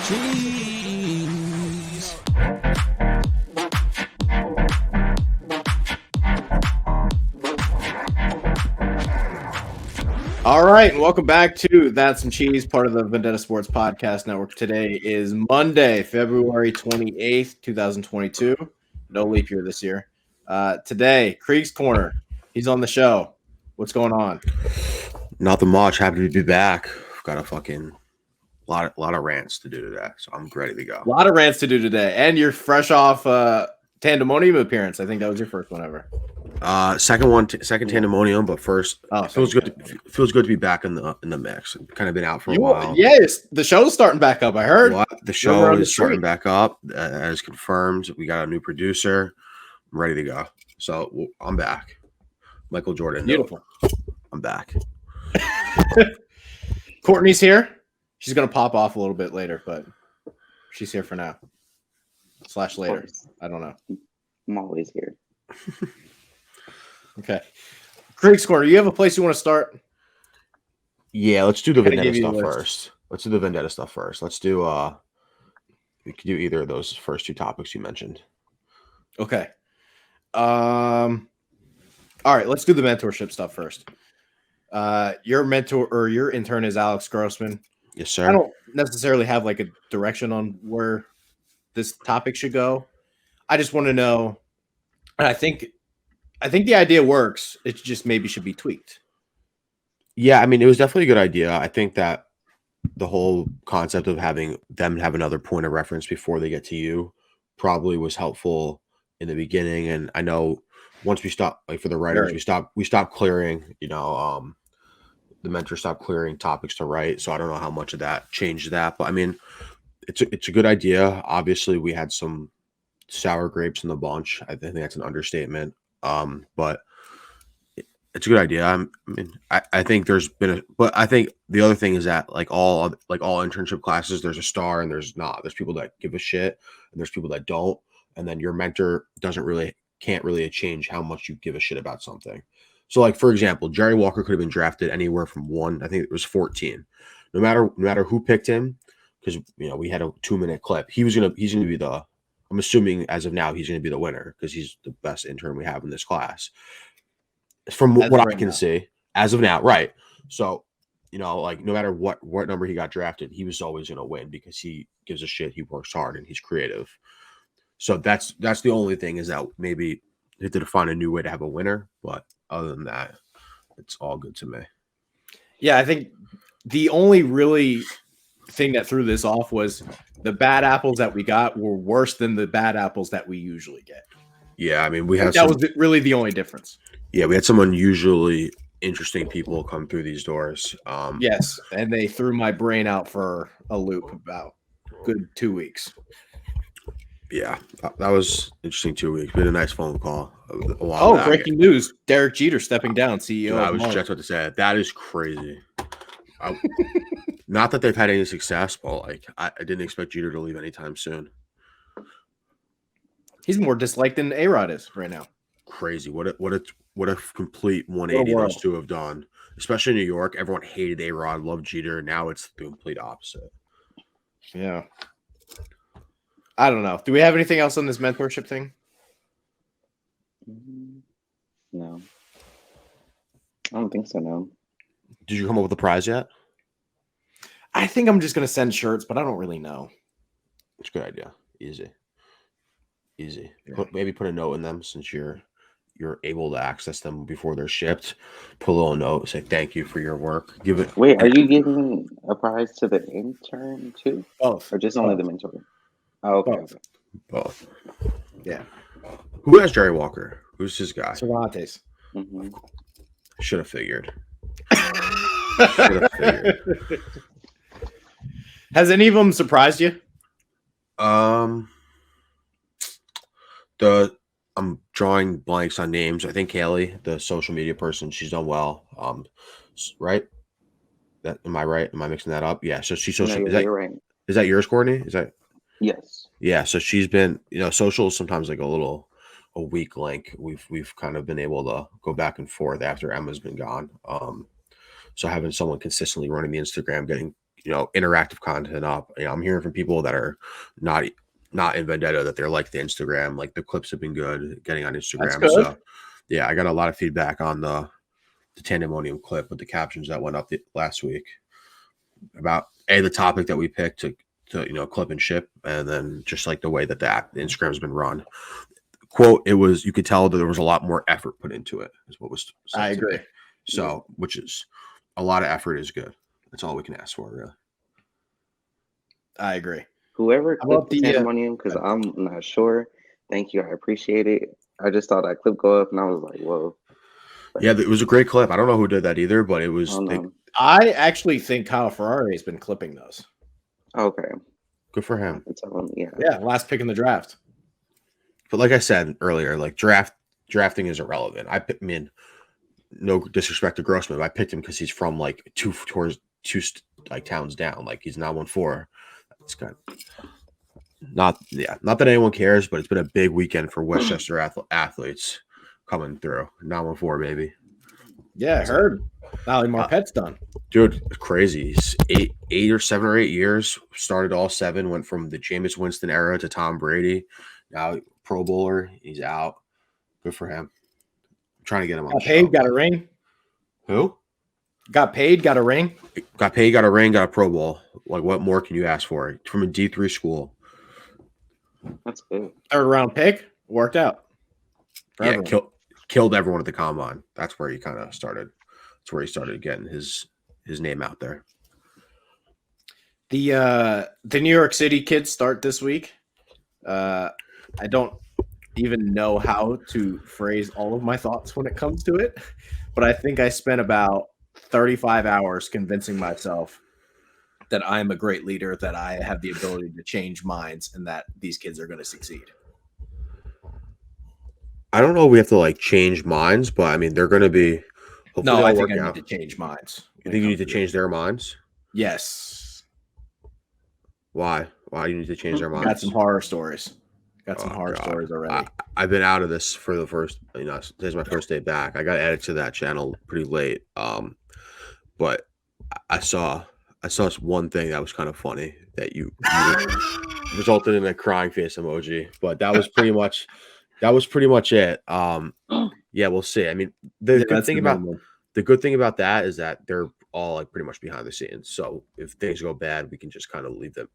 Cheese. All right, and welcome back to That's Some Cheese, part of the Vendetta Sports Podcast Network. Today is Monday, February 28th, 2022. No leap year this year. Today, Kriegs Corner. He's on the show. What's going on? Nothing much. Happy to be back. I've got a fucking lot of rants to do today, so I'm ready to go. A lot of rants to do today, and you're fresh off Tandemonium appearance. I think that was your first one ever. Second Tandemonium, but first, feels good to be back in the mix. Kind of been out for a while. Yes, the show's starting back up. I heard the show is starting back up as confirmed. We got a new producer. I'm ready to go. So I'm back. Michael Jordan. Beautiful. I'm back. Courtney's here. She's gonna pop off a little bit later, but she's here for now. / later. I don't know. I'm always here. Okay. Kriegs Corner, you have a place you want to start? Yeah, let's do the Vendetta stuff first. Let's do we could do either of those first two topics you mentioned. Okay. All right, let's do the mentorship stuff first. Your mentor or your intern is Alex Grossman. Yes, sir. I don't necessarily have like a direction on where this topic should go. I just want to know, and I think the idea works. It just maybe should be tweaked. Yeah, I mean, it was definitely a good idea. I think that the whole concept of having them have another point of reference before they get to you probably was helpful in the beginning. And I know once we stopped, like for the writers, we stopped clearing, the mentor stopped clearing topics to write. So I don't know how much of that changed that, but I mean, it's a good idea. Obviously we had some sour grapes in the bunch. I think that's an understatement. But it's a good idea. I think there's been but I think the other thing is that like all internship classes, there's a star and there's not. There's people that give a shit and there's people that don't. And then your mentor can't really change how much you give a shit about something. So like, for example, Jerry Walker could have been drafted anywhere from 1, I think it was 14. No matter who picked him, because we had a 2-minute clip. He's gonna be I'm assuming as of now he's gonna be the winner because he's the best intern we have in this class. From what I can see as of now, right? So, like no matter what number he got drafted, he was always gonna win because he gives a shit, he works hard, and he's creative. So that's the only thing is that maybe they had to find a new way to have a winner, but other than that, it's all good to me. Yeah, I think the only really thing that threw this off was the bad apples that we got were worse than the bad apples that we usually get. Yeah, I mean, that was really the only difference. Yeah, we had some unusually interesting people come through these doors. Yes, and they threw my brain out for a loop about good 2 weeks. Yeah, that was interesting 2 weeks. We had a nice phone call a while back. Breaking news. Derek Jeter stepping down, CEO. Dude, I was just about to say that is crazy. Not that they've had any success, but like I didn't expect Jeter to leave anytime soon. He's more disliked than A-Rod is right now. Crazy. What a complete 180 those two have done. Especially in New York. Everyone hated A-Rod, loved Jeter. Now it's the complete opposite. Yeah. I don't know. Do we have anything else on this mentorship thing? No. I don't think so, no. Did you come up with a prize yet? I think I'm just going to send shirts, but I don't really know. It's a good idea. Easy. Yeah. Maybe put a note in them since you're able to access them before they're shipped. Put a little note, say thank you for your work. Wait, are you giving a prize to the intern too? Both. Or just only the mentor? Oh, okay. Both. Yeah. Who has Jerry Walker? Who's his guy? Cervantes. Mm-hmm. Should have figured. Has any of them surprised you? I'm drawing blanks on names. I think Haley, the social media person, she's done well. Right? Am I right? Am I mixing that up? Yeah. So she's social. No, you're right. Is that yours, Courtney? Is that? Yes. Yeah. So she's been, social is sometimes like a weak link. We've kind of been able to go back and forth after Emma's been gone. So having someone consistently running the Instagram, getting interactive content up. I'm hearing from people that are not in Vendetta that they're like the Instagram, like the clips have been good getting on Instagram. That's good. So yeah, I got a lot of feedback on the Tandemonium clip with the captions that went up last week about the topic that we picked to clip and ship, and then just like the way that the Instagram's been run. Quote, you could tell that there was a lot more effort put into it, is what was said. I agree. So, which is a lot of effort is good. That's all we can ask for, really. I agree. Whoever clipped the Tandemonium, because I'm not sure. Thank you. I appreciate it. I just saw that clip go up and I was like, whoa. Yeah, it was a great clip. I don't know who did that either, but it was. I actually think Kyle Ferrari has been clipping those. Okay. Good for him. Yeah, last pick in the draft. But like I said earlier, like drafting is irrelevant. I mean, no disrespect to Grossman, but I picked him because he's from like two towns down. Like he's 914. It's kind of not that anyone cares, but it's been a big weekend for Westchester athletes coming through. 914, baby. Yeah, I heard. Valley Marpet's done. Dude, it's crazy. He's 7 or 8 years. Started all 7. Went from the Jameis Winston era to Tom Brady. Now Pro Bowler. He's out. Good for him. I'm trying to get him on the show. Paid, got a ring. Who? Got paid, got a ring. Got paid, got a ring, got a Pro Bowl. Like, what more can you ask for? From a D3 school. That's good. 3rd round pick. Worked out. Yeah, killed everyone at the combine. That's where he kind of started. That's where he started getting his name out there. The New York City kids start this week. I don't even know how to phrase all of my thoughts when it comes to it, but I think I spent about 35 hours convincing myself that I am a great leader, that I have the ability to change minds, and that these kids are going to succeed. I don't know if we have to like change minds, but I mean, they're going to be. No, I think I need to change minds. You think you need to change their minds? Yes. Why? Why do you need to change their minds? Got some horror stories. Got some horror stories already. I've been out of this for the first, today's my first day back. I got added to that channel pretty late. But I saw this one thing that was kind of funny that you resulted in a crying face emoji. But that was pretty much it. Yeah, we'll see. I mean, the good thing about that is that they're all like pretty much behind the scenes. So if things go bad, we can just kind of leave them.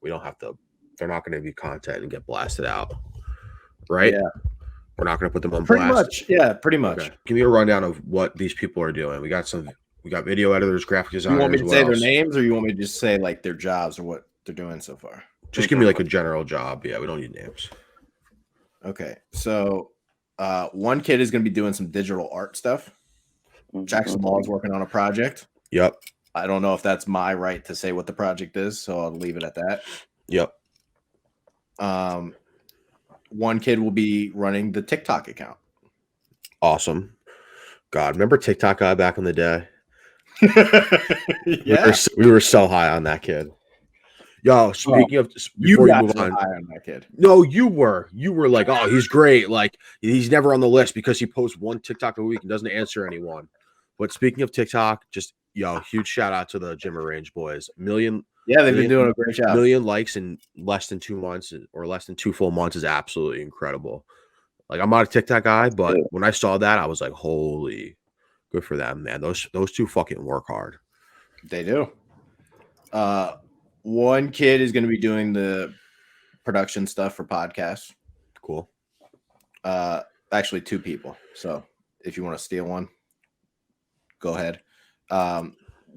We don't have to. They're not going to be content and get blasted out, right? Yeah, we're not going to put them on pretty blast. Much. Yeah, pretty much. Okay. Give me a rundown of what these people are doing. We got video editors, graphic designers. You want me to say their names, or you want me to just say like their jobs or what they're doing so far? Just give me like a general job. Yeah, we don't need names. Okay, so one kid is going to be doing some digital art stuff. Jackson Law is working on a project. Yep. I don't know if that's my right to say what the project is, so I'll leave it at that. Yep. One kid will be running the TikTok account. Awesome. God, remember TikTok guy back in the day? Yeah. We were so high on that kid. Yo, speaking of, before you move on that kid. No, you were like, oh, he's great. Like, he's never on the list because he posts one TikTok a week and doesn't answer anyone. But speaking of TikTok, just huge shout out to the Gym Range boys. Yeah, they've been doing a great job. 1 million likes in less than 2 months or less than 2 full months is absolutely incredible. Like, I'm not a TikTok guy, but when I saw that, I was like, holy, good for them, man. Those two fucking work hard. They do. One kid is going to be doing the production stuff for podcasts. Cool. Actually, 2 people. So if you want to steal one, go ahead.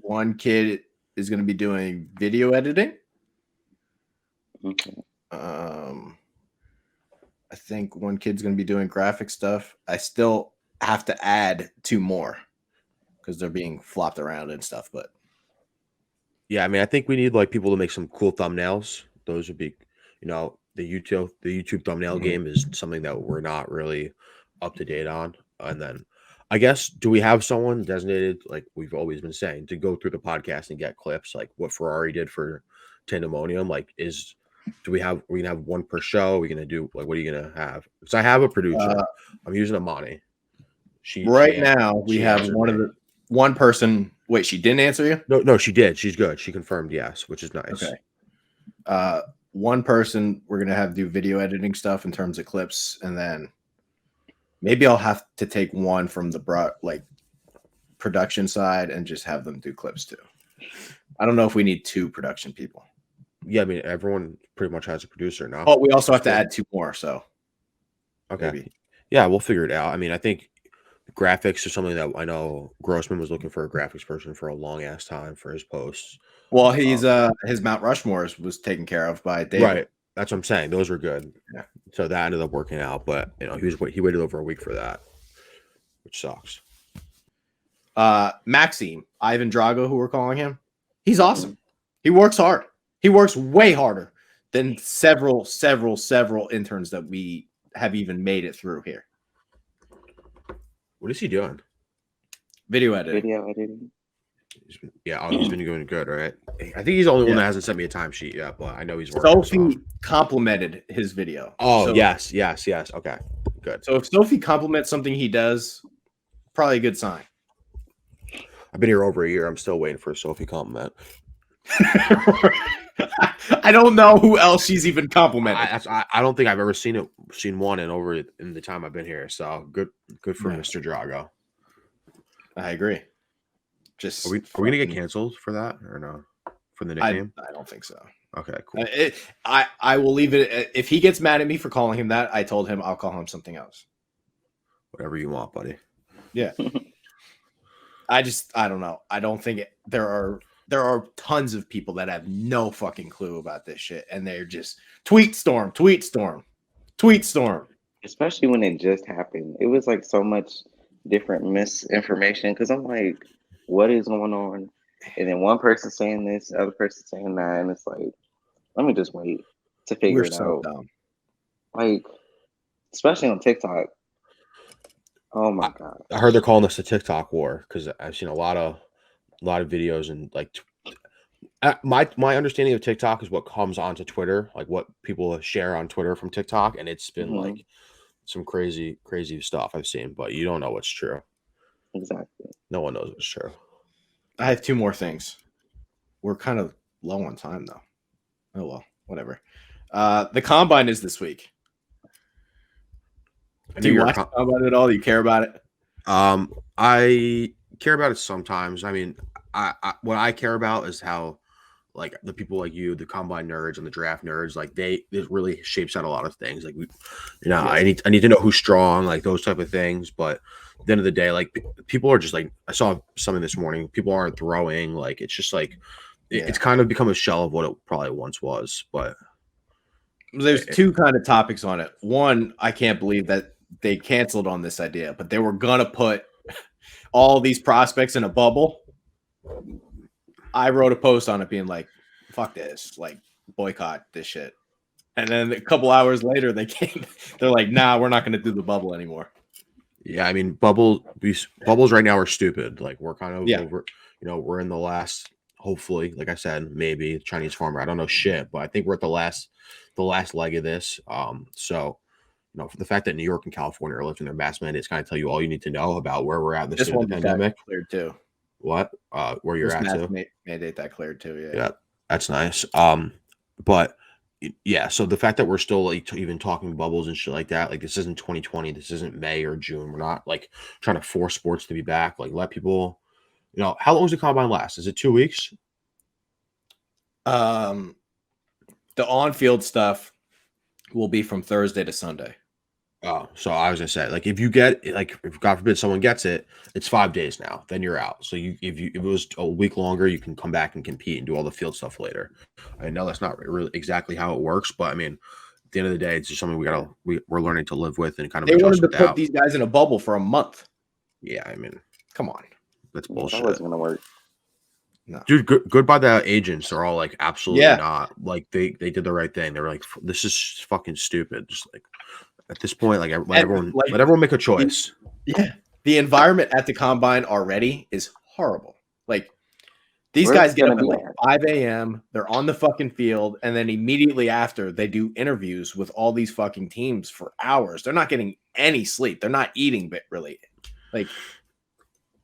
One kid is going to be doing video editing. Okay. I think one kid's going to be doing graphic stuff. I still have to add 2 more because they're being flopped around and stuff. But yeah, I mean, I think we need like people to make some cool thumbnails. Those would be, the YouTube thumbnail game is something that we're not really up to date on. And then I guess, do we have someone designated, like we've always been saying, to go through the podcast and get clips like what Ferrari did for Tandemonium? Like, are we gonna have one per show? Are we gonna do like, what are you gonna have? Because I have a producer. I'm using Amani. Now we have one person Wait, she didn't answer you? No, she did. She's good. She confirmed yes, which is nice. Okay. One person we're gonna have do video editing stuff in terms of clips, and then maybe I'll have to take one from the production side and just have them do clips too. I don't know if we need 2 production people. Yeah, I mean everyone pretty much has a producer now. Oh, we also have to add 2 more. So okay, maybe. Yeah, we'll figure it out. I mean, I think graphics is something that I know Grossman was looking for a graphics person for a long ass time for his posts. Well, he's his Mount Rushmores was taken care of by David. Right. That's what I'm saying. Those were good. Yeah. So that ended up working out, but he waited over a week for that, which sucks. Maxime, Ivan Drago, who we're calling him, he's awesome. He works hard. He works way harder than several interns that we have even made it through here. What is he doing? Video editing. He's been doing good, right? I think he's the only one that hasn't sent me a timesheet yet, but I know he's working. Sophie complimented his video. Oh, so, yes. Okay, good. So if Sophie compliments something he does, probably a good sign. I've been here over a year. I'm still waiting for a Sophie compliment. I don't know who else she's even complimented. I don't think I've ever seen one in the time I've been here. So good for Mr. Drago. I agree. Are we gonna get canceled for that or no? For the nickname? I don't think so. Okay, cool. I will leave it. If he gets mad at me for calling him that, I told him I'll call him something else. Whatever you want, buddy. Yeah. I don't know. I don't think there are tons of people that have no fucking clue about this shit, and they're just tweet storm. Especially when it just happened, it was like so much different misinformation. Because I'm like, what is going on? And then one person saying this, the other person saying that, and it's like, let me just wait to figure it out. Dumb. Like, especially on TikTok. Oh my god! I heard they're calling this a TikTok war because I've seen a lot of videos and like my understanding of TikTok is what comes onto Twitter, like what people share on Twitter from TikTok, and it's been like some crazy stuff I've seen, but you don't know what's true. Exactly. No one knows what's true. I have 2 more things. We're kind of low on time though. Oh well, whatever. The combine is this week. Do you watch the combine at all? Do you care about it? I care about it sometimes. I mean, I what I care about is how like the people like you, the combine nerds and the draft nerds, like it really shapes out a lot of things. Like I need to know who's strong, like those type of things. But at the end of the day, like people are just like, I saw something this morning. People aren't throwing. Like it's just like it's kind of become a shell of what it probably once was. But there's 2 kind of topics on it. One, I can't believe that they canceled on this idea, but they were gonna put all these prospects in a bubble. I wrote a post on it being like, fuck this, like boycott this shit. And then a couple hours later they're like, nah, we're not going to do the bubble anymore. Yeah. I mean, bubbles right now are stupid. Like we're kind of over, we're in the last, hopefully, like I said, maybe Chinese farmer. I don't know shit, but I think we're at the last leg of this. So, for the fact that New York and California are lifting their mask mandates kind of tell you all you need to know about where we're at in the state of the pandemic. Cleared too. What? Where you're at too? Mandate that cleared too. Yeah, that's nice. But yeah, so the fact that we're still like even talking bubbles and shit like that, like this isn't 2020, this isn't May or June. We're not like trying to force sports to be back. Like let people, how long does the combine last? Is it 2 weeks? The on-field stuff will be from Thursday to Sunday. Oh, so I was gonna say, like, if you get like, if God forbid someone gets it, it's 5 days now. Then you're out. So if it was a week longer, you can come back and compete and do all the field stuff later. I know that's not really exactly how it works, but I mean, at the end of the day, it's just something we're learning to live with and kind of. They wanted to put these guys in a bubble for a month. Yeah, I mean, come on, that's bullshit. That wasn't gonna work. No. Dude, good by the agents. They're all like, absolutely not. Like they did the right thing. They were like, this is fucking stupid. Just like. At this point, like let everyone make a choice. The environment at the combine already is horrible. Like these guys get up at like 5 a.m. They're on the fucking field, and then immediately after they do interviews with all these fucking teams for hours. They're not getting any sleep. They're not eating, but really, like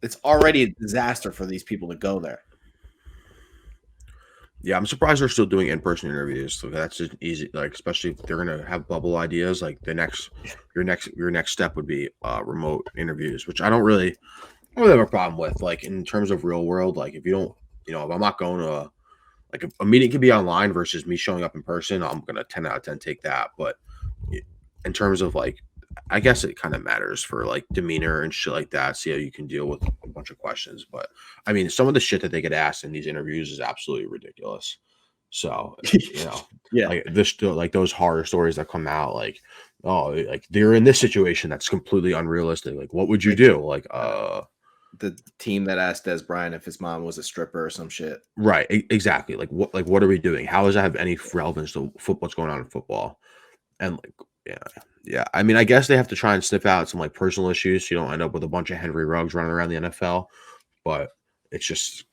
it's already a disaster for these people to go there. Yeah, I'm surprised they're still doing in-person interviews. So that's just easy. Like, especially if they're gonna have bubble ideas. Like your next step would be remote interviews, which I don't really have a problem with. Like in terms of real world, like if you don't, if I'm not going to like a meeting could be online versus me showing up in person, I'm gonna 10 out of 10 take that. But in terms of like, I guess it kind of matters for like demeanor and shit like that. See how you can deal with a bunch of questions. But I mean, some of the shit that they get asked in these interviews is absolutely ridiculous. So Yeah. like like those horror stories that come out, like, oh, like they're in this situation that's completely unrealistic. Like, what would you do? Like, the team that asked Des Bryant if his mom was a stripper or some shit. Right, exactly. Like what are we doing? How does that have any relevance to what's going on in football? And like, yeah. I mean, I guess they have to try and sniff out some like personal issues so you don't end up with a bunch of Henry Ruggs running around the NFL. But it's just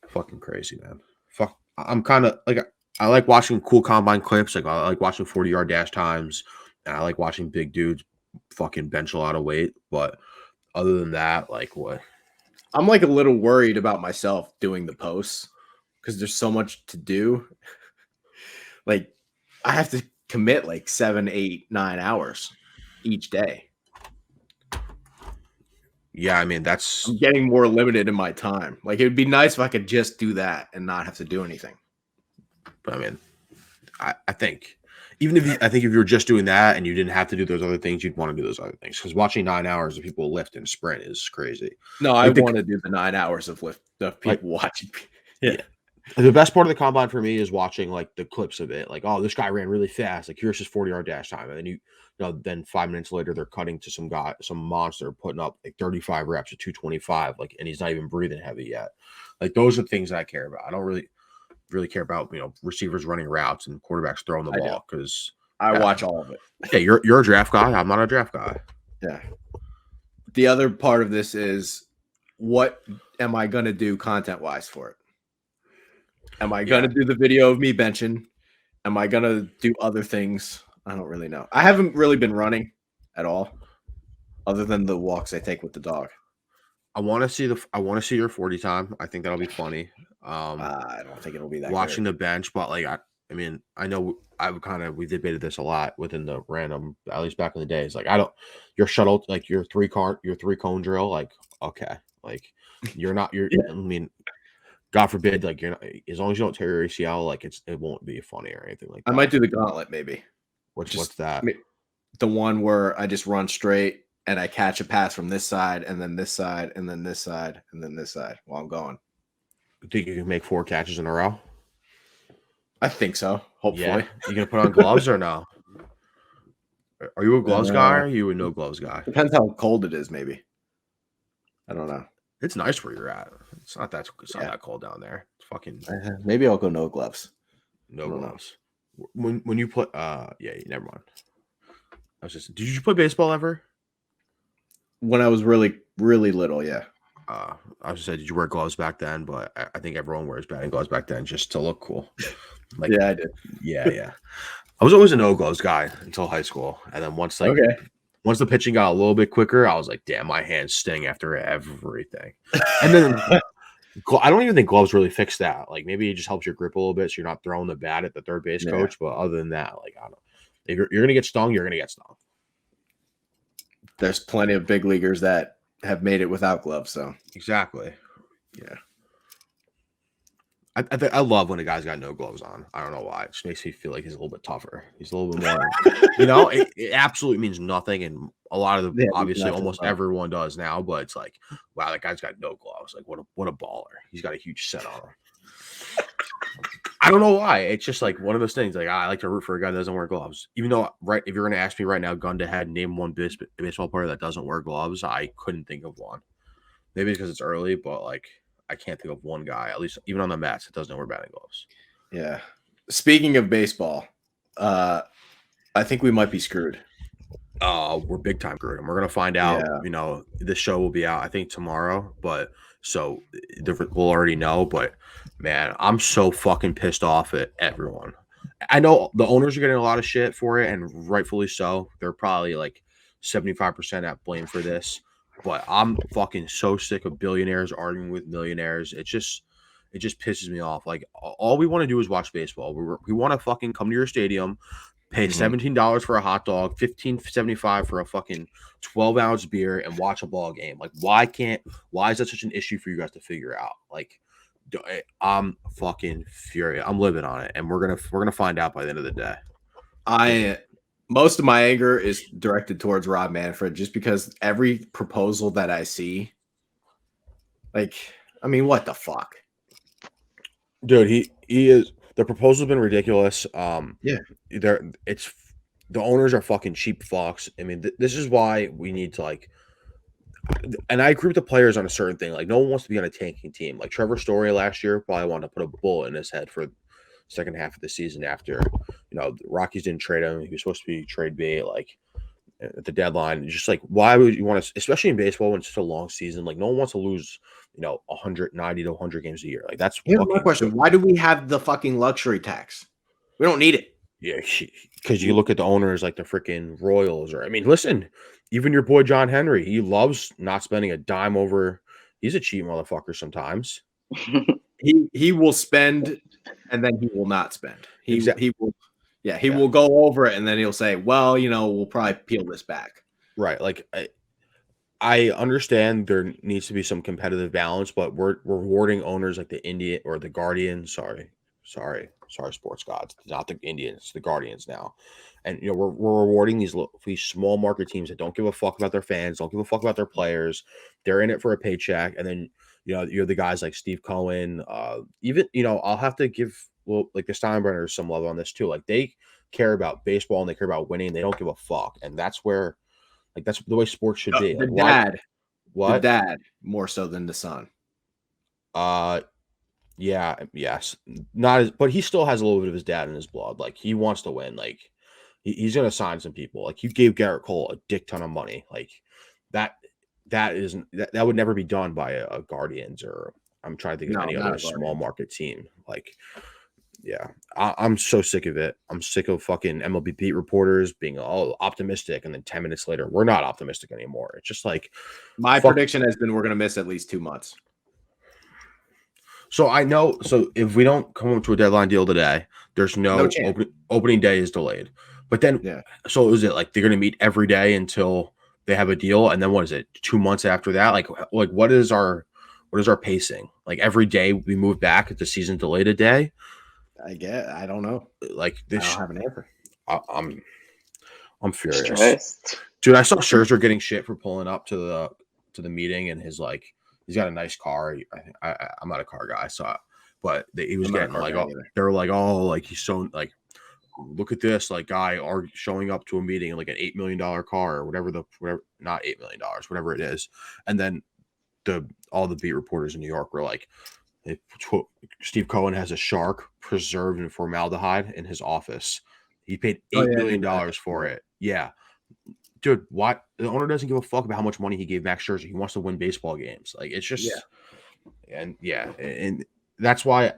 fucking crazy, man. Fuck, I'm kind of like, I like watching cool combine clips. Like I like watching 40-yard dash times, and I like watching big dudes fucking bench a lot of weight. But other than that, like what? I'm like a little worried about myself doing the posts because there's so much to do. Like I have to commit like 7, 8, 9 hours each day. Yeah, I mean, I'm getting more limited in my time. Like it would be nice if I could just do that and not have to do anything. But I mean, I think even if you were just doing that and you didn't have to do those other things, you'd want to do those other things because watching 9 hours of people lift and sprint is crazy. No, like I want to do the 9 hours of lift of people watching. Yeah. The best part of the combine for me is watching like the clips of it. Like, oh, this guy ran really fast. Like, here's his 40-yard dash time, and then then 5 minutes later they're cutting to some monster putting up like 35 reps at 225. Like, and he's not even breathing heavy yet. Like, those are things that I care about. I don't really care about receivers running routes and quarterbacks throwing the ball because I watch all of it. Yeah, you're a draft guy. I'm not a draft guy. Yeah. The other part of this is what am I going to do content wise for it? Am I going to do the video of me benching? Am I going to do other things? I don't really know. I haven't really been running at all other than the walks I take with the dog. I want to see your 40 time. I think that'll be funny. I don't think it'll be that watching good. the bench, but like I mean, I know we debated this a lot within the random, at least back in the days. Like your shuttle, like your three cone drill, like okay, like I mean, God forbid, like you're not, as long as you don't tear your ACL, like it won't be funny or anything like that. I might do the gauntlet maybe. What's that? The one where I just run straight and I catch a pass from this side and then this side and then this side and then this side while I'm going. Think you can make 4 catches in a row? I think so. Hopefully. Yeah. You gonna put on gloves or no? Are you a gloves guy or are you a no gloves guy? Depends how cold it is, maybe. I don't know. It's nice where you're at. It's not that cold down there. It's fucking maybe I'll go no gloves. No gloves. When you put never mind. Did you play baseball ever? When I was really, really little, yeah. I was just saying, did you wear gloves back then? But I think everyone wears batting gloves back then just to look cool. Like, yeah, I did. Yeah. I was always a no gloves guy until high school, and then once the pitching got a little bit quicker, I was like, damn, my hands sting after everything. And then I don't even think gloves really fix that. Like maybe it just helps your grip a little bit, so you're not throwing the bat at the third base coach. But other than that, like I don't know. If you're gonna get stung, you're gonna get stung. There's plenty of big leaguers that have made it without gloves. So exactly, yeah. I love when a guy's got no gloves on. I don't know why. It just makes me feel like he's a little bit tougher. He's a little bit more, it absolutely means nothing. And a lot of obviously almost everyone does now, but it's like, wow, that guy's got no gloves. Like what a baller. He's got a huge set on him. I don't know why. It's just like one of those things. Like I like to root for a guy that doesn't wear gloves. Even though, right, if you're going to ask me right now, gun to head, name one baseball player that doesn't wear gloves, I couldn't think of one. Maybe because it's early, but like I can't think of one guy, at least even on the mats, that doesn't wear batting gloves. Yeah. Speaking of baseball, I think we might be screwed. We're big time screwed, and we're gonna find out. Yeah. This show will be out, I think, tomorrow, but so we'll already know. But man, I'm so fucking pissed off at everyone. I know the owners are getting a lot of shit for it, and rightfully so. They're probably like 75% at blame for this. But I'm fucking so sick of billionaires arguing with millionaires. It just pisses me off. Like all we want to do is watch baseball. We want to fucking come to your stadium, pay $17 for a hot dog, $15.75 for a fucking 12-ounce beer, and watch a ball game. Like why is that such an issue for you guys to figure out? Like I'm fucking furious. I'm living on it, and we're gonna find out by the end of the day. Most of my anger is directed towards Rob Manfred, just because every proposal that I see, like, I mean, what the fuck, dude? He is. The proposal's been ridiculous. Yeah, it's the owners are fucking cheap fucks. I mean, this is why we need to like. And I agree with the players on a certain thing. Like, no one wants to be on a tanking team. Like Trevor Story last year probably wanted to put a bullet in his head for the second half of the season after, the Rockies didn't trade him. He was supposed to be trade bait, like, at the deadline. It's just like, why would you want to, especially in baseball when it's such a long season, like, no one wants to lose, 190 to 100 games a year. Like, that's my question. Why do we have the fucking luxury tax? We don't need it. Yeah, because you look at the owners like the freaking Royals, or I mean, listen, even your boy John Henry, he loves not spending a dime over. He's a cheap motherfucker sometimes. He will spend, and then he will not spend. He will, he will go over it, and then he'll say, "Well, we'll probably peel this back." Right, like I understand there needs to be some competitive balance, but we're rewarding owners like the Indian or the Guardians. Sorry, sports gods, not the Indians, the Guardians now. And we're rewarding these small market teams that don't give a fuck about their fans, don't give a fuck about their players. They're in it for a paycheck, and then you're the guys like Steve Cohen. Even I'll have to give like the Steinbrenners some love on this too. Like they care about baseball and they care about winning. They don't give a fuck, and that's where that's the way sports should be. The like, the dad more so than the son. Yeah, yes. Not as, but he still has a little bit of his dad in his blood. Like he wants to win. Like he's gonna sign some people. Like you gave Garrett Cole a dick ton of money. Like that would never be done by a Guardians, or I'm trying to think of any other small market team. Like, yeah, I'm so sick of it. I'm sick of fucking MLB beat reporters being all optimistic, and then 10 minutes later, we're not optimistic anymore. It's just like my prediction has been we're gonna miss at least 2 months. So I know. So if we don't come up to a deadline deal today, there's no opening day is delayed. But then, so is it like they're going to meet every day until they have a deal, and then what is it? 2 months after that? Like what is our pacing? Like every day we move back at the season delayed a day. I don't know. Like this, I don't have an answer. I'm furious, stressed. Dude. I saw Scherzer getting shit for pulling up to the meeting, and his like. He's got a nice car. I'm not a car guy, but he was getting like, they were like, oh, like he's so like, look at this like guy showing up to a meeting in like an $8 million car or whatever not $8 million, whatever it is, and then all the beat reporters in New York were like, Steve Cohen has a shark preserved in formaldehyde in his office. He paid $8 million for it. Yeah. Dude, what? The owner doesn't give a fuck about how much money he gave Max Scherzer. He wants to win baseball games. Like it's just, and that's why.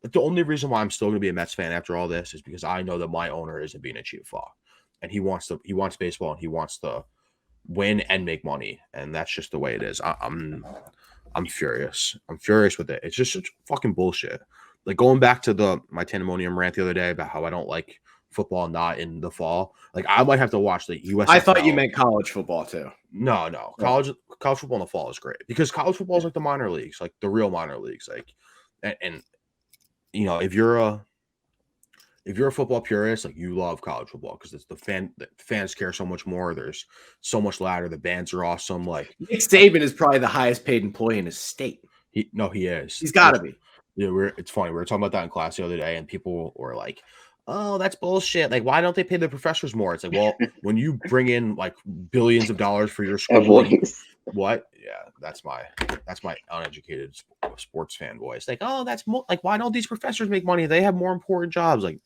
The only reason why I'm still going to be a Mets fan after all this is because I know that my owner isn't being a cheap fuck, and he wants baseball and he wants to win and make money, and that's just the way it is. I'm furious. I'm furious with it. It's just such fucking bullshit. Like going back to my Tandemonium rant the other day about how I don't like football not in the fall. Like I might have to watch the USFL. I thought you meant college football too. No. College football in the fall is great because college football is like the minor leagues, like the real minor leagues. Like, and if you're a football purist, like you love college football because it's the fans care so much more. There's so much louder. The bands are awesome. Like Nick Saban is probably the highest paid employee in his state. He is. He's got to be. Yeah, it's funny. We were talking about that in class the other day, and people were like, oh, that's bullshit. Like, why don't they pay the professors more? It's like, well, when you bring in like billions of dollars for your school, what? Yeah, that's my uneducated sports fan voice. Like, oh, that's like, why don't these professors make money? They have more important jobs. Like,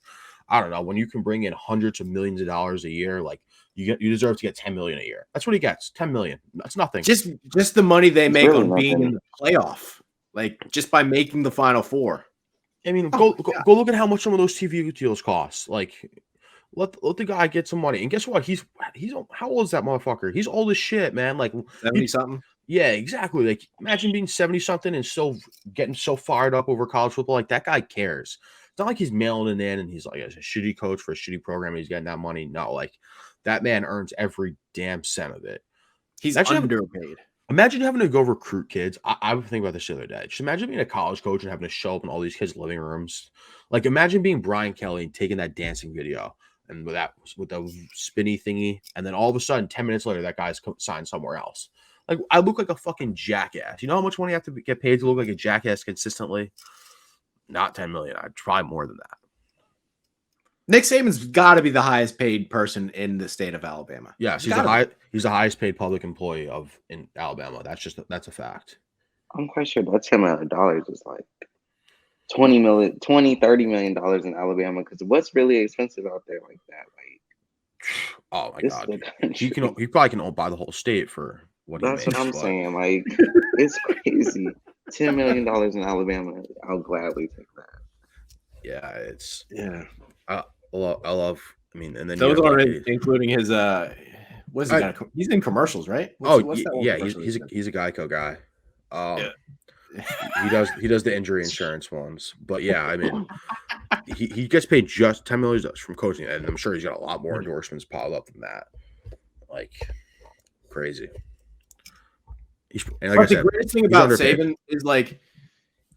I don't know. When you can bring in hundreds of millions of dollars a year, like you deserve to get 10 million a year. That's what he gets. 10 million. That's nothing. Just the money they make on being in the playoff, like just by making the Final Four. I mean, go look at how much some of those TV deals cost. Like, let the guy get some money. And guess what? He's how old is that motherfucker? He's old as shit, man. Like 70 something. Yeah, exactly. Like imagine being 70 something and still getting so fired up over college football. Like that guy cares. It's not like he's mailing it in and he's like a shitty coach for a shitty program and he's getting that money. No, like that man earns every damn cent of it. He's underpaid. Imagine having to go recruit kids. I would think about this the other day. Just imagine being a college coach and having to show up in all these kids' living rooms. Like imagine being Brian Kelly and taking that dancing video and with the spinny thingy, and then all of a sudden, 10 minutes later, that guy's signed somewhere else. Like I look like a fucking jackass. You know how much money I have to get paid to look like a jackass consistently? Not 10 million. I'd try more than that. Nick Saban's got to be the highest paid person in the state of Alabama. Yes, he's the highest paid public employee in Alabama. That's a fact. I'm quite sure that $10 million is like $30 million in Alabama. Because what's really expensive out there like that? Like, oh my god, he probably can buy the whole state for what he makes. That's what I'm saying. Like, it's crazy. $10 million in Alabama. I'll gladly take that. Yeah, I love. I mean, and then those aren't including his what's he got? He's in commercials, right? What's he's a Geico guy. He does the injury insurance ones, but yeah, I mean, he gets paid just $10 million from coaching, and I'm sure he's got a lot more endorsements piled up than that. Like crazy. Like the greatest thing about Saban is like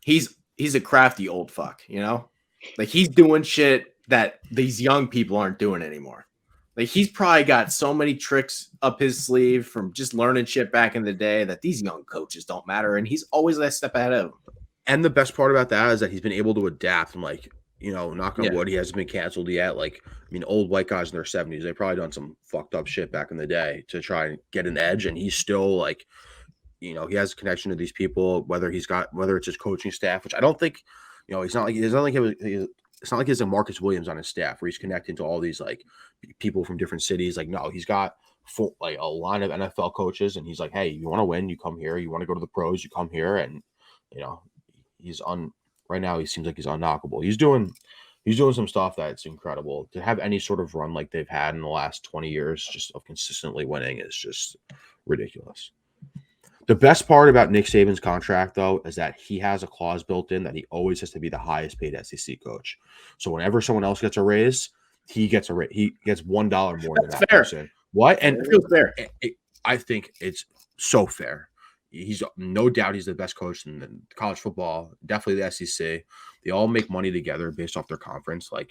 he's a crafty old fuck, you know? Like he's doing shit that these young people aren't doing anymore. Like he's probably got so many tricks up his sleeve from just learning shit back in the day that these young coaches don't matter, and he's always that step ahead of them. And the best part about that is that he's been able to adapt and like, you know, knock on wood, he hasn't been canceled yet. Like, I mean, old white guys in their 70s, they've probably done some fucked up shit back in the day to try and get an edge, and he's still like, you know, he has a connection to these people, whether it's his coaching staff, which I don't think, you know, it's not like he has a Marcus Williams on his staff where he's connecting to all these like people from different cities. Like, no, he's got like a line of NFL coaches, and he's like, hey, you want to win, you come here. You want to go to the pros, you come here. And you know, right now he seems like he's unknockable. He's doing some stuff that's incredible. To have any sort of run like they've had in the last 20 years, just of consistently winning, is just ridiculous. The best part about Nick Saban's contract, though, is that he has a clause built in that he always has to be the highest paid SEC coach. So whenever someone else gets a raise, he gets a raise. He gets $1 more than that person. What? And it feels fair. I think it's so fair. He's no doubt he's the best coach in college football, definitely the SEC. They all make money together based off their conference. Like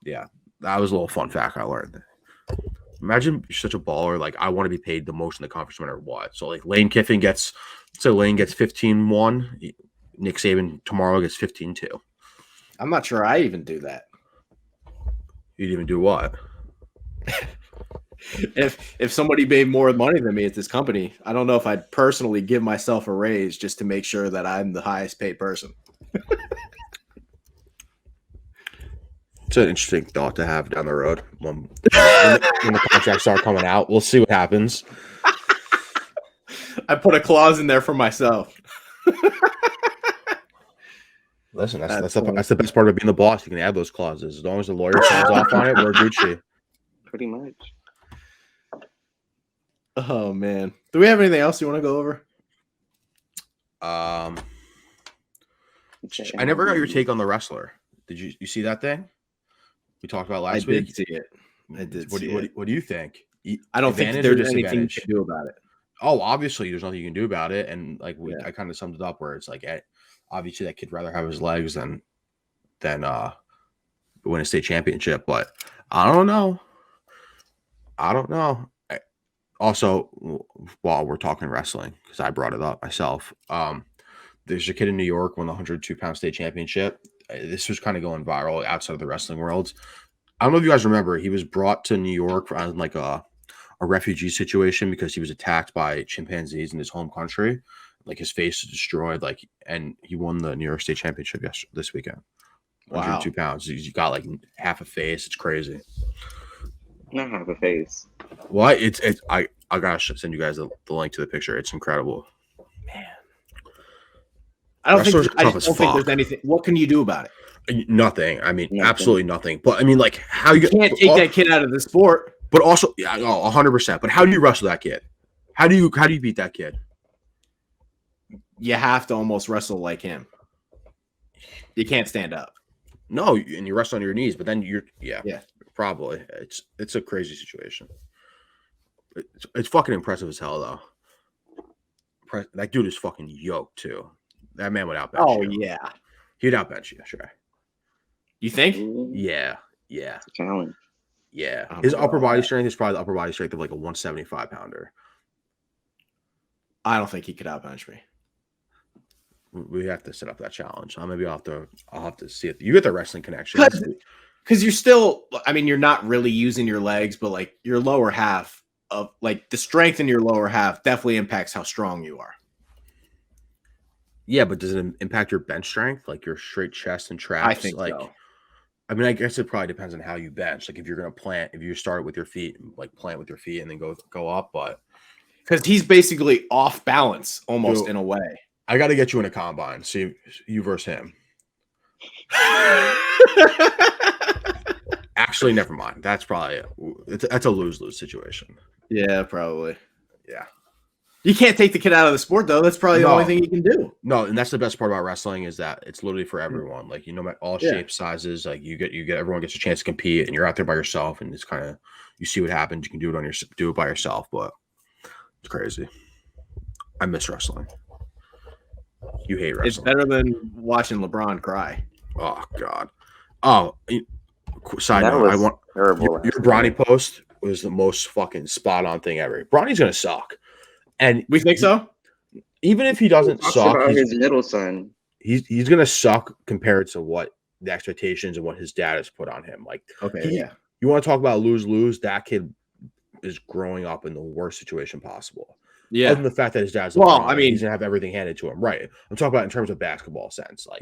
that was a little fun fact I learned. Imagine you're such a baller. Like, I want to be paid the most in the conference no matter what. So, like, Lane gets 15-1. Nick Saban tomorrow gets 15-2. I'm not sure I even do that. You'd even do what? If somebody made more money than me at this company, I don't know if I'd personally give myself a raise just to make sure that I'm the highest paid person. It's an interesting thought to have down the road when the contracts start coming out. We'll see what happens. I put a clause in there for myself. Listen, that's the best part of being the boss. You can add those clauses. As long as the lawyer signs off on it, we're Gucci. Pretty much. Oh, man. Do we have anything else you want to go over? I never got your take on the wrestler. Did you see that thing we talked about last week? I did see it. I did. What do you think? I don't think there's anything you can do about it. Oh, obviously, there's nothing you can do about it. And like I kind of summed it up where it's like, obviously, that kid rather have his legs than win a state championship. But I don't know. Also, while we're talking wrestling, because I brought it up myself, there's a kid in New York won the 102-pound state championship. This was kind of going viral outside of the wrestling world. I don't know if you guys remember, he was brought to New York on like a refugee situation because he was attacked by chimpanzees in his home country. Like his face is destroyed, and he won the New York State Championship this weekend. 102 pounds. He's got like half a face. It's crazy. Not half a face. Well, I gotta send you guys the link to the picture. It's incredible. Man. I just don't think there's anything. What can you do about it? Nothing. I mean, Nothing. absolutely nothing. But I mean, like, how You can't take that kid out of the sport. But also, yeah, 100%. But how do you wrestle that kid? How do you beat that kid? You have to almost wrestle like him. You can't stand up. No, and you wrestle on your knees, but then yeah, probably. It's a crazy situation. It's fucking impressive as hell, though. That dude is fucking yoked too. That man would outbench you. Yeah, He'd outbench you, sure. You think? Yeah. It's a challenge. Yeah. His upper body strength is probably the upper body strength of like a 175 pounder. I don't think he could outbench me. We have to set up that challenge. Maybe I'll have to see it. You get the wrestling connection. Because you're still, I mean, you're not really using your legs, but like your lower half of like the strength in your lower half definitely impacts how strong you are. Yeah, but does it impact your bench strength, like your straight chest and traps? I think so. I mean, I guess it probably depends on how you bench. Like if you're gonna if you start with your feet, like plant with your feet and then go up, but because he's basically off balance almost in a way. I got to get you in a combine. See you versus him. Actually, never mind. That's probably that's a lose-lose situation. Yeah, probably. Yeah. You can't take the kid out of the sport though. That's probably the only thing you can do. No, and that's the best part about wrestling is that it's literally for everyone. Like all shapes, sizes. Like you get everyone gets a chance to compete, and you're out there by yourself, and it's kind of you see what happens. You can do it by yourself, but it's crazy. I miss wrestling. You hate wrestling. It's better than watching LeBron cry. Oh God. Oh, side note, your Bronny post was the most fucking spot on thing ever. Bronny's gonna suck, and we think so. Even if he doesn't suck, about his middle son. He's gonna suck compared to what the expectations and what his dad has put on him. Like, you want to talk about lose? That kid is growing up in the worst situation possible. Yeah. Other than the fact that his dad's LeBron, I mean, he's gonna have everything handed to him. Right. I'm talking about in terms of basketball sense. Like,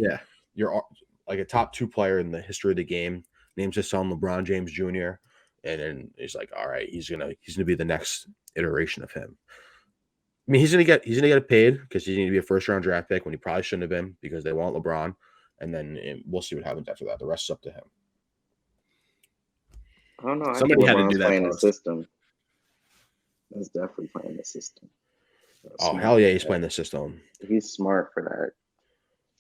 you're like a top 2 player in the history of the game. Names his son LeBron James Jr. And then he's like, all right, he's gonna be the next iteration of him. I mean, he's gonna get it paid because he's gonna be a first-round draft pick when he probably shouldn't have been because they want LeBron. And then we'll see what happens after that. The rest is up to him. I don't know. Somebody had to do that. Playing the system. That's definitely playing the system. Hell yeah, he's playing the system. He's smart for that.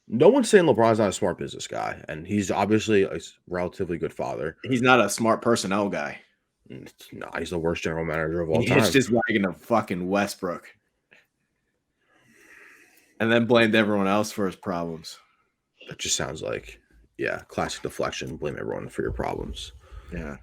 No one's saying LeBron's not a smart business guy, and he's obviously a relatively good father. He's not a smart personnel guy. No, he's the worst general manager of all time. He's just wagging a fucking Westbrook. And then blamed everyone else for his problems. That just sounds like, classic deflection. Blame everyone for your problems. Yeah.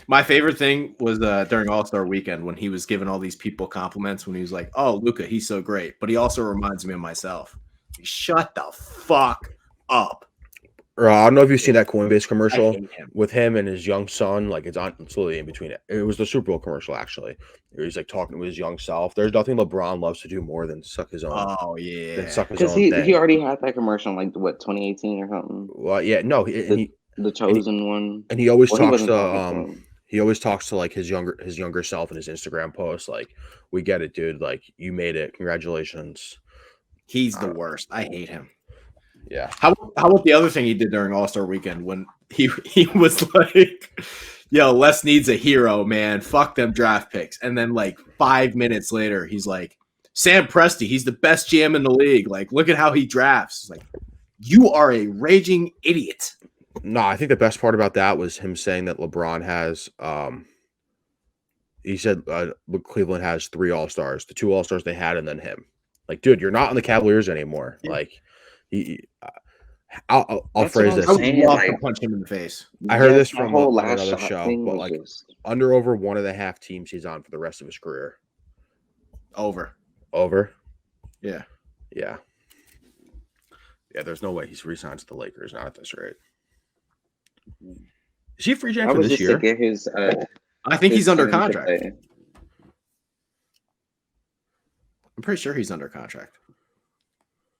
My favorite thing was during All-Star Weekend when he was giving all these people compliments when he was like, oh, Luka, he's so great. But he also reminds me of myself. Shut the fuck up. I don't know if you've seen that Coinbase commercial with him and his young son. Like it's literally in between it. It was the Super Bowl commercial, actually. He's like talking to his young self. There's nothing LeBron loves to do more than suck his own. Oh, yeah. Because he already had that commercial in like, 2018 or something? Well, yeah, no. The chosen one. And he always talks to he always talks to like his younger self in his Instagram posts. Like, we get it, dude. Like, you made it. Congratulations. He's the worst. I hate him. Yeah. How about the other thing he did during All-Star Weekend when he was like, yo, Les needs a hero, man. Fuck them draft picks. And then like 5 minutes later, he's like, Sam Presti, he's the best GM in the league. Like, look at how he drafts. It's like, you are a raging idiot. No, I think the best part about that was him saying that LeBron has he said Cleveland has 3 All-Stars, the 2 All-Stars they had, and then him. Like, dude, you're not on the Cavaliers anymore. Yeah. Like, I'll phrase this. I would love to punch him in the face. I heard this from another show, but like over 1.5 teams he's on for the rest of his career. Over. Yeah. Yeah. There's no way he's re-signed to the Lakers not at this rate. Is he free agent for this year? I think he's under contract. I'm pretty sure he's under contract.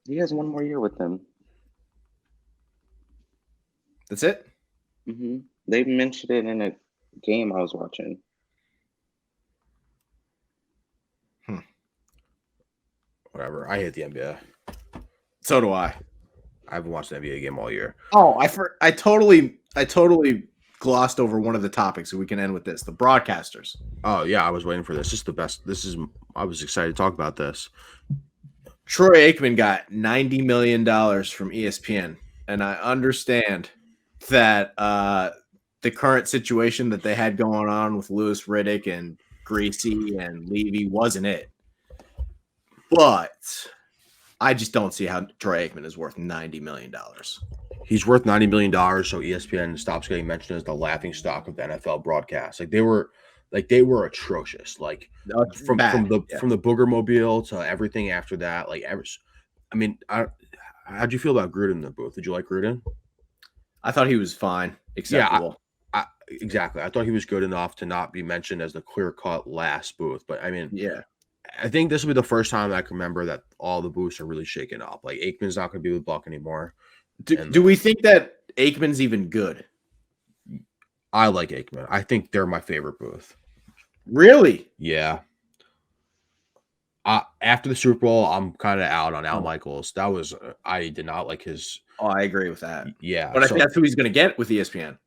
He has 1 more year with them. That's it? Mm-hmm. They mentioned it in a game I was watching. Whatever. I hate the NBA. So do I. I haven't watched an NBA game all year. Oh, I totally glossed over one of the topics, so we can end with this. The broadcasters. Oh yeah, I was waiting for this. This is the best. I was excited to talk about this. Troy Aikman got $90 million from ESPN, and I understand that the current situation that they had going on with Louis Riddick and Greasy and Levy wasn't it. But I just don't see how Troy Aikman is worth $90 million. He's worth $90 million, so ESPN stops getting mentioned as the laughing stock of the NFL broadcast. They were atrocious. From the Booger Mobile to everything after that. How'd you feel about Gruden in the booth? Did you like Gruden? I thought he was fine, acceptable. Yeah, exactly. I thought he was good enough to not be mentioned as the clear-cut last booth. But I think this will be the first time I can remember that all the booths are really shaken up. Like Aikman's not going to be with Buck anymore. Do we think that Aikman's even good? I like Aikman. I think they're my favorite booth. Really? Yeah. After the Super Bowl, I'm kind of out on Al Michaels. I did not like his. Oh, I agree with that. Yeah, but I think that's who he's going to get with ESPN.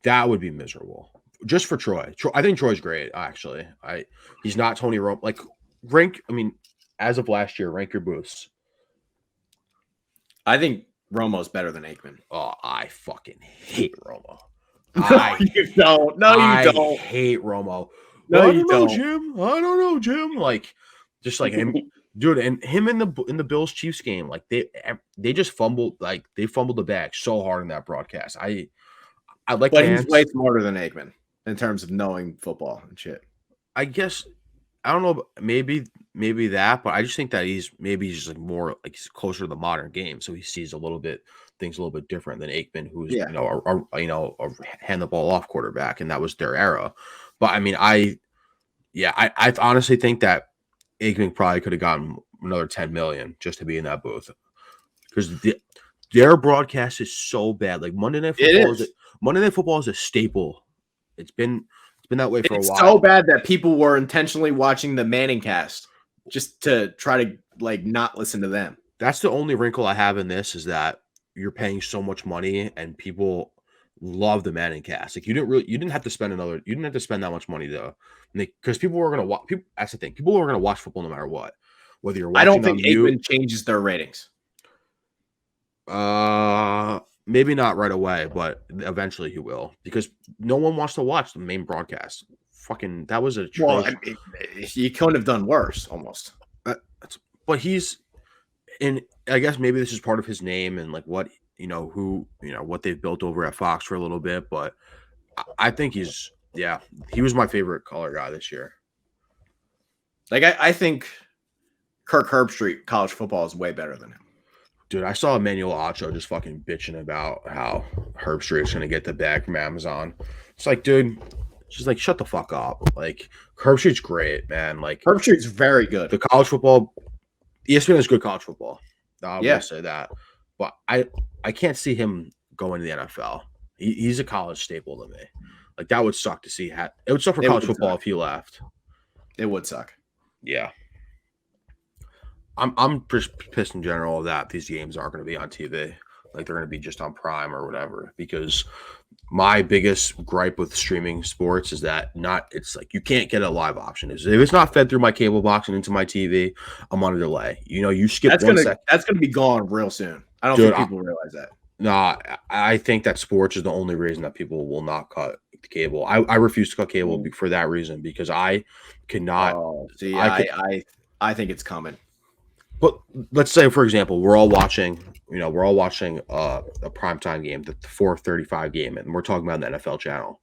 That would be miserable. Just for Troy. I think Troy's great. Actually, he's not Tony Romo. As of last year, rank your booths. I think Romo's better than Aikman. Oh, I fucking hate Romo. You don't. No, you don't. I hate Romo. No, I don't know, Jim. I don't know, Jim. Just like him, dude, and him in the Bills Chiefs game, they just fumbled. They fumbled the bag so hard in that broadcast. I like, but he's way smarter than Aikman in terms of knowing football and shit. I guess I don't know. Maybe that, but I just think that he's just like more like he's closer to the modern game, so he sees things a little bit different than Aikman, who's a hand the ball off quarterback, and that was their era. But I honestly think that Aikman probably could have gotten another $10 million just to be in that booth because their broadcast is so bad. Like Monday Night Football is a staple. It's been that way for a while. It's so bad that people were intentionally watching the Manning cast just to try to not listen to them. That's the only wrinkle I have in this is that you're paying so much money and people love the Manning cast. You didn't have to spend that much money though, because people were going to watch. That's the thing. People were going to watch football no matter what. Whether you're watching, I don't think Aikman changes their ratings. Maybe not right away, but eventually he will because no one wants to watch the main broadcast. Fucking, that was a. Well, he couldn't have done worse, almost. But he's in. I guess maybe this is part of his name and what what they've built over at Fox for a little bit. But I think he was my favorite color guy this year. I think Kirk Herbstreit college football is way better than him. Dude, I saw Emmanuel Acho just fucking bitching about how Herbstreit is going to get the bag from Amazon. It's like, dude, just shut the fuck up. Herbstreit's great, man. Herbstreit's very good. The college football, ESPN is good college football. I will say that. But I can't see him going to the NFL. He's a college staple to me. That would suck to see. It would suck for college football if he left. It would suck. Yeah. I'm pissed in general that these games aren't going to be on TV. They're going to be just on Prime or whatever. Because my biggest gripe with streaming sports is that you can't get a live option. If it's not fed through my cable box and into my TV, I'm on a delay. You skip that's 1 second. That's going to be gone real soon. I don't think people realize that. No, I think that sports is the only reason that people will not cut the cable. I refuse to cut cable for that reason because I cannot. I think it's coming. But let's say, for example, we're all watching a primetime game, the 4:35 game, and we're talking about the NFL channel.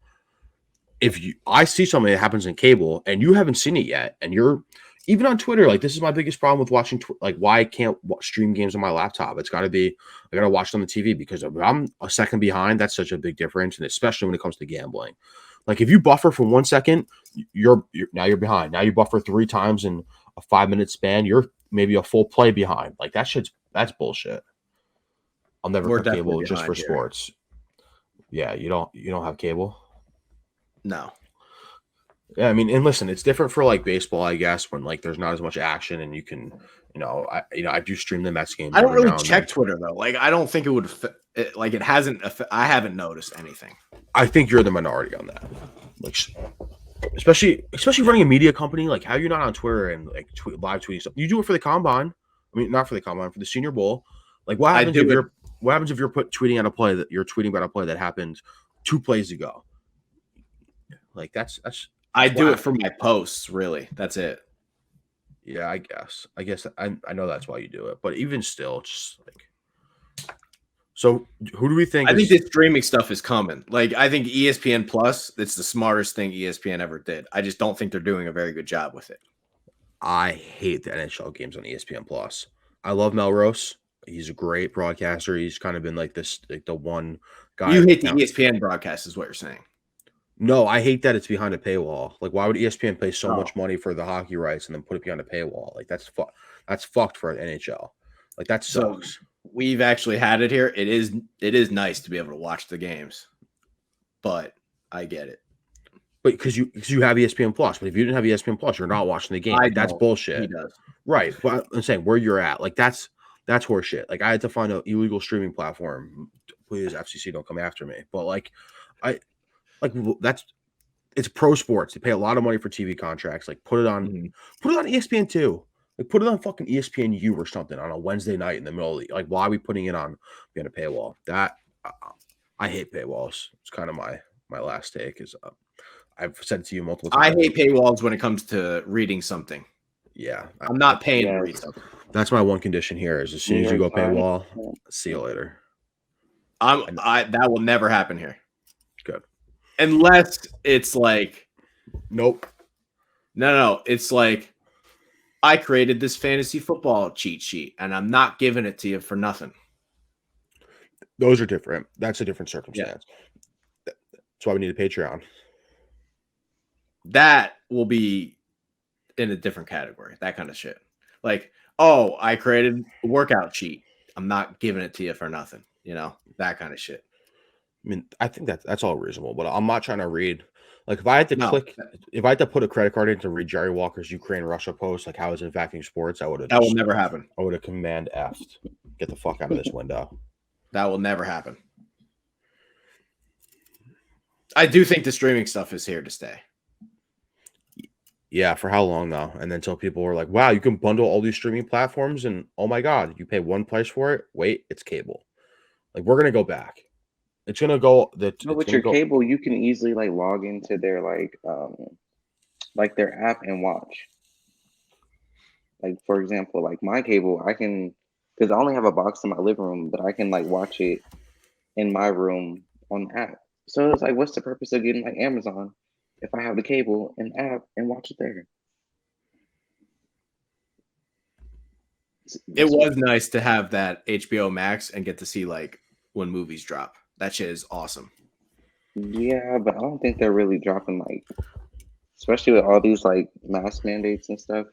I see something that happens in cable and you haven't seen it yet, and you're even on Twitter, this is my biggest problem with watching, why I can't stream games on my laptop. It's got to be, I got to watch it on the TV because if I'm a second behind, that's such a big difference, and especially when it comes to gambling. If you buffer for 1 second, you're behind. Now you buffer 3 times in a 5-minute span, you're maybe a full play behind. That's bullshit. I'll never cut cable just for sports. Yeah, you don't have cable? No. Yeah, and listen, it's different for baseball, I guess, when there's not as much action and you can I do stream the Mets games. I don't every really now and check then. Twitter though. Like, I don't think it would. It hasn't. I haven't noticed anything. I think you're the minority on that. Like, especially running a media company. Like, how you're not on Twitter and like live tweeting stuff. You do it for the combine. I mean, not for the combine, for the Senior Bowl. Like, what happens if you're tweeting at a play that you're tweeting about a play that happened 2 plays ago? Like, that's I do it for my posts. Really, that's it. Yeah, I guess I know that's why you do it, but even still, just like. So, who do we think? I think this streaming stuff is coming. Like, I think ESPN Plus, it's the smartest thing ESPN ever did. I just don't think they're doing a very good job with it. I hate the NHL games on ESPN Plus. I love Melrose. He's a great broadcaster. He's kind of been like this, like the one guy. You hate the ESPN broadcast, is what you're saying. No, I hate that it's behind a paywall. Like, why would ESPN pay so much money for the hockey rights and then put it behind a paywall? Like, that's fucked for an NHL. Like, that sucks. So, we've actually had it here. It is nice to be able to watch the games, but I get it. But because you have ESPN Plus, but if you didn't have ESPN Plus, you're not watching the game. That's bullshit. He does. Right. But I'm saying where you're at, like that's horseshit. Like, I had to find an illegal streaming platform. Please, FCC, don't come after me. But it's pro sports. They pay a lot of money for TV contracts. Like, put it on ESPN too. Like, put it on fucking ESPNU or something on a Wednesday night in the middle of the, like, why are we putting it on behind a paywall? That I hate paywalls. It's kind of my last take. Is I've said it to you multiple times. I hate paywalls when it comes to reading something. Yeah, I'm not paying to read something. That's my one condition here. Is as soon as you go paywall, see you later. That will never happen here. Good. Unless it's like, nope. No. It's like, I created this fantasy football cheat sheet, and I'm not giving it to you for nothing. Those are different. That's a different circumstance. Yeah. That's why we need a Patreon. That will be in a different category. That kind of shit. Like, oh, I created a workout sheet. I'm not giving it to you for nothing. You know, that kind of shit. I mean, I think that's all reasonable, but I'm not trying to read. Like, if I had to put a credit card in to read Jerry Walker's Ukraine-Russia post, like how it's impacting sports, that will never happen. I would have command F'd. Get the fuck out of this window. That will never happen. I do think the streaming stuff is here to stay. Yeah, for how long though? And then until people were like, wow, you can bundle all these streaming platforms and oh my God, you pay one price for it? Wait, it's cable. Like, we're going to go back. It's gonna go. With your cable, you can easily like log into their like their app and watch. Like, for example, like my cable, I can, because I only have a box in my living room, but I can like watch it in my room on the app. So it's like, what's the purpose of getting like Amazon if I have the cable and app and watch it there? It was nice to have that HBO Max and get to see like when movies drop. That shit is awesome. Yeah, but I don't think they're really dropping, like, especially with all these like mask mandates and stuff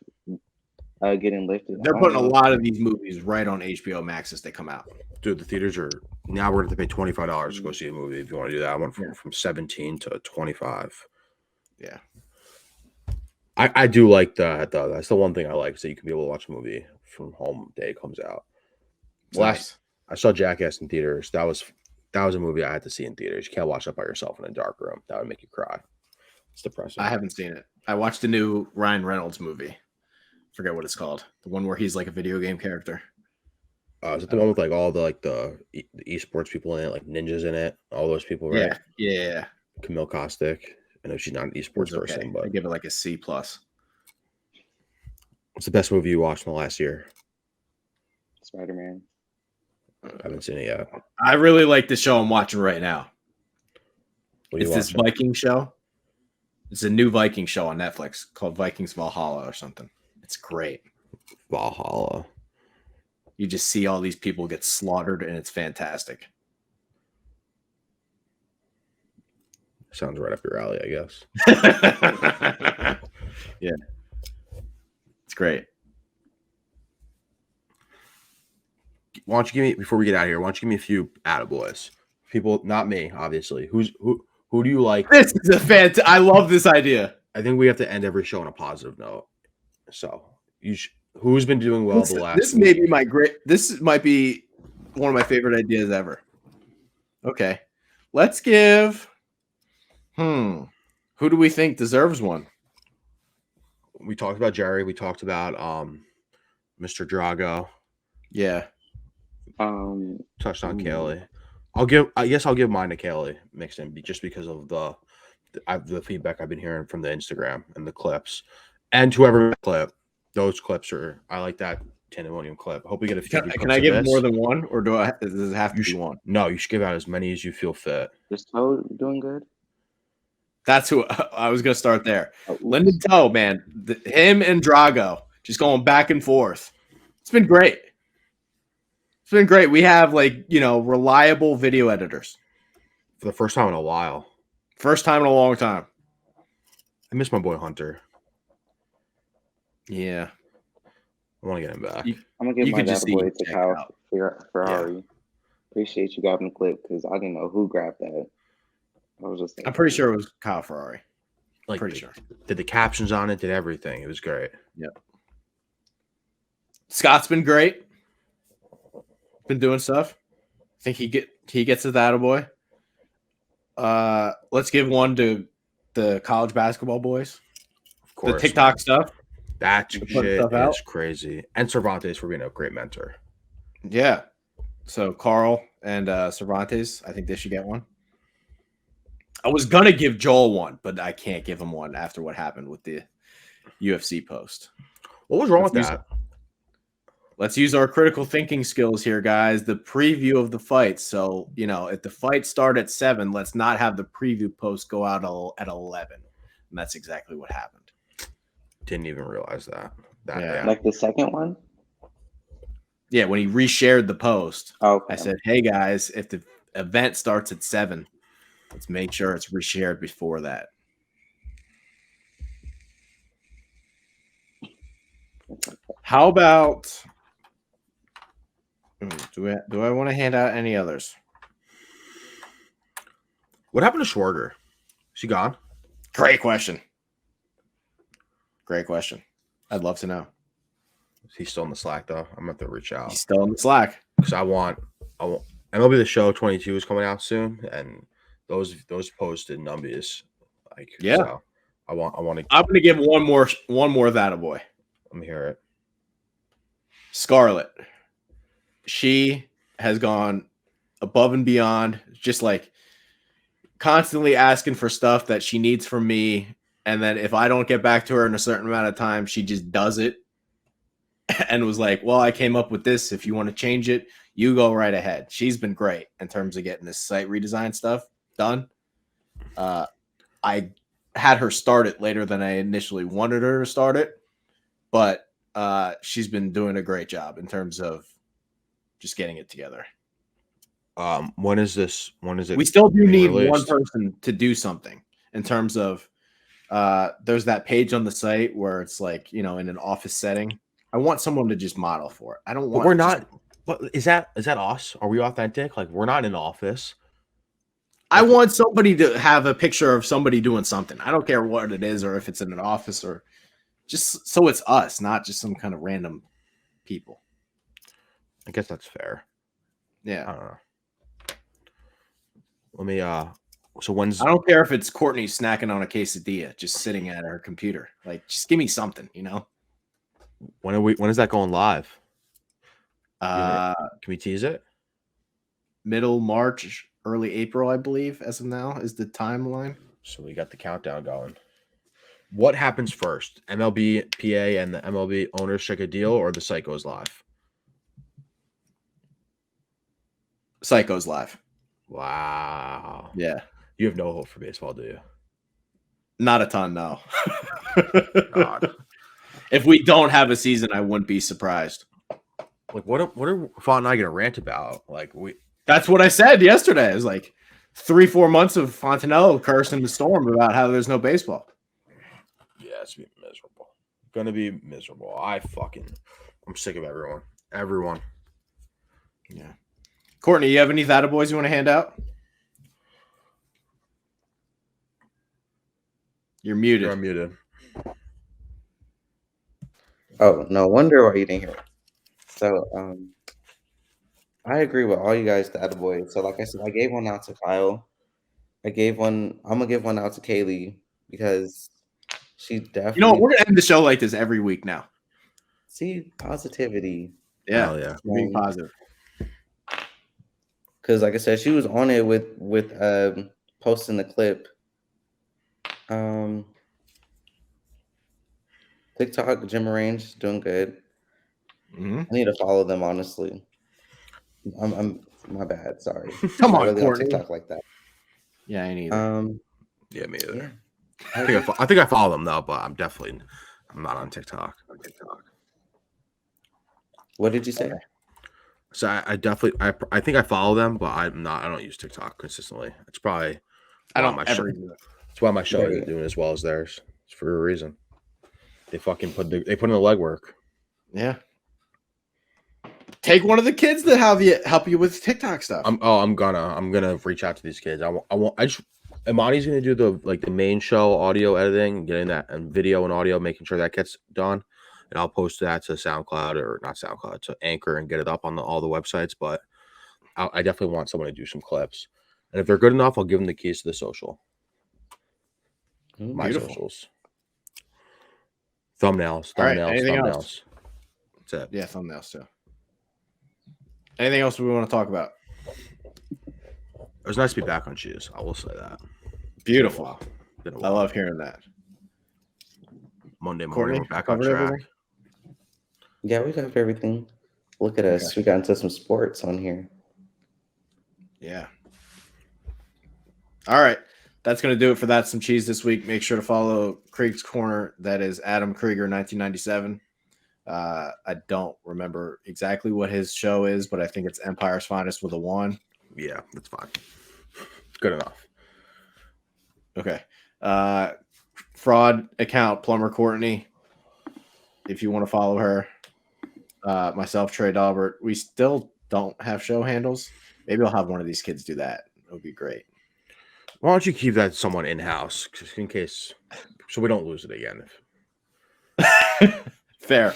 getting lifted. They're putting a lot of these movies right on HBO Max as they come out. Dude, the theaters are now we're going to pay $25 to go see a movie if you want to do that. I went from 17 to 25. Yeah, I do like that though. That's the one thing I like, is that you can be able to watch a movie from home the day it comes out. Nice. I saw Jackass in theaters. That was a movie I had to see in theaters. You can't watch that by yourself in a dark room. That would make you cry. It's depressing. I haven't seen it. I watched the new Ryan Reynolds movie. Forget what it's called. The one where he's like a video game character. Is it the one with like all the esports people in it, like ninjas in it, all those people, right? Yeah. Camille Kostick. I know she's not an esports person, but I give it like a C+. What's the best movie you watched in the last year? Spider-Man. I haven't seen it yet. I really like the show I'm watching right now. It's this Viking show. It's a new Viking show on Netflix called Vikings Valhalla or something. It's great. Valhalla. You just see all these people get slaughtered, and it's fantastic. Sounds right up your alley, I guess. Yeah. It's great. Why don't you give me, before we get out of here, why don't you give me a few attaboys? People, not me, obviously. Who do you like? This is I love this idea. I think we have to end every show on a positive note. So Who's been doing well the last This may be my great. This might be one of my favorite ideas ever. Okay, let's give. Who do we think deserves one? We talked about Jerry. We talked about Mr. Drago. Yeah. Touched on Kaylee. I guess I'll give mine to Kaylee mixed in just because of the feedback I've been hearing from the Instagram and the clips, and whoever clip. Those clips are. I like that Tandemonium clip. I hope we get a few. Can I give more than one, or does it have to be one? No, you should give out as many as you feel fit. Is Toe doing good? That's who I was going to start there. Lyndon Toe, man, him and Drago just going back and forth. It's been great. It's been great. We have reliable video editors For the first time in a while. First time in a long time. I miss my boy Hunter. Yeah. I want to get him back. I'm gonna give my dad boy to Kyle Ferrari. Yeah. Appreciate you grabbing the clip because I didn't know who grabbed that. I was just. I'm pretty sure it was Kyle Ferrari. Pretty sure. Did the captions on it? Did everything? It was great. Yep. Scott's been great. Been doing stuff. I think he gets his attaboy. Let's give one to the college basketball boys. Of course. The TikTok stuff. That shit is crazy. And Cervantes for being a great mentor. Yeah. So Carl and Cervantes, I think they should get one. I was gonna give Joel one, but I can't give him one after what happened with the UFC post. What was wrong with that? Let's use our critical thinking skills here, guys. The preview of the fight. So, if the fight start at 7, let's not have the preview post go out at 11. And that's exactly what happened. Didn't even realize that. Yeah. Like the second one? Yeah, when he reshared the post, okay. I said, hey, guys, if the event starts at 7, let's make sure it's reshared before that. How about... Do I want to hand out any others? What happened to Schwarger? Is she gone? Great question. I'd love to know. He's still in the Slack though. I'm gonna have to reach out. He's still in the Slack because I want MLB The Show 22 is coming out soon, and those posted numbies. Yeah. So I want to. I'm gonna give one more that boy. Let me hear it. Scarlett. She has gone above and beyond, just constantly asking for stuff that she needs from me. And then if I don't get back to her in a certain amount of time, she just does it and was like, well, I came up with this. If you want to change it, you go right ahead. She's been great in terms of getting this site redesign stuff done. I had her start it later than I initially wanted her to start it, but she's been doing a great job in terms of just getting it together. When is this? When is it? We still do need released? One person to do something in terms of there's that page on the site where it's in an office setting. I want someone to just model for it. I don't want. But we're not. What is that? Is that us? Are we authentic? We're not in office. I want somebody to have a picture of somebody doing something. I don't care what it is or if it's in an office or just so it's us, not just some kind of random people. I guess that's fair. Yeah. I don't know. Let me so when's I don't care if it's Courtney snacking on a quesadilla, just sitting at her computer. Just give me something, When is that going live? Can we tease it? Middle March, early April, I believe, as of now, is the timeline. So we got the countdown going. What happens first? MLB PA and the MLB owners strike a deal, or the site goes live? Site goes live. Wow. Yeah. You have no hope for baseball, do you? Not a ton, no. God. If we don't have a season, I wouldn't be surprised. What are Font and I gonna rant about? That's what I said yesterday. It was 3-4 months of Fontanello cursing the storm about how there's no baseball. Yeah, it's gonna be miserable. I'm sick of everyone. Everyone. Yeah. Courtney, you have any boys you want to hand out? You're muted. You're muted. Oh, no wonder why you didn't hear it. So, I agree with all you guys, the attaboys. So, like I said, I gave one out to Kyle. I'm gonna give one out to Kaylee because she You know, definitely we're gonna end the show like this every week now. see positivity. Yeah, Hell yeah. being positive. Because, like I said, she was on it with posting the clip. TikTok, Jim Range, doing good. Mm-hmm. I need to follow them, honestly. I'm my bad. Sorry. Come Not on, really Courtney. on TikTok like that. Yeah, I ain't either. Yeah, me either. Yeah. I think I follow them though, but I'm not on TikTok. What did you say? So I definitely I think I follow them, but I don't use TikTok consistently. It's probably I why don't ever do it. It's why my show Right. isn't doing as well as theirs. It's for a reason. They fucking put in the legwork. Yeah. Take one of the kids that help you with TikTok stuff. I'm gonna reach out to these kids. Imani's gonna do the main show audio editing, getting that and video and audio, making sure that gets done. And I'll post that to SoundCloud or not SoundCloud to Anchor and get it up on all the websites. But I definitely want someone to do some clips. And if they're good enough, I'll give them the keys to the social. My Beautiful. socials. Thumbnails. All right, anything thumbnails. else? That's it. Yeah, thumbnails too. Anything else we want to talk about? It was nice to be back on Cheese. I will say that. Beautiful. Been a I while. love hearing that. Monday morning, Courtney, we're back on covered track. everything? Yeah, we covered everything. Look at us. Okay. We got into some sports on here. Yeah. All right. That's going to do it for That's Some Cheese this week. Make sure to follow Kriegs Corner. That is Adam Krieger, 1997. I don't remember exactly what his show is, but I think it's Empire's Finest with a 1. Yeah, that's fine. Good enough. Okay. Fraud account, Plumber Courtney. If you want to follow her. Myself, Trey Dalbert. We still don't have show handles. Maybe I'll have one of these kids do that. It would be great. Why don't you keep that someone in house in case, so we don't lose it again? Fair.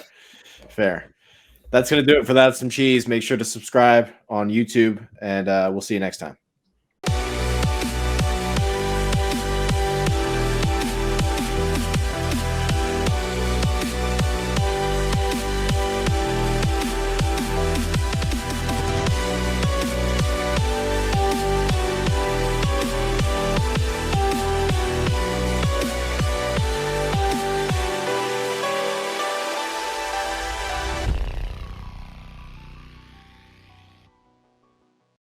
That's going to do it for That's Some Cheese. Make sure to subscribe on YouTube, and we'll see you next time.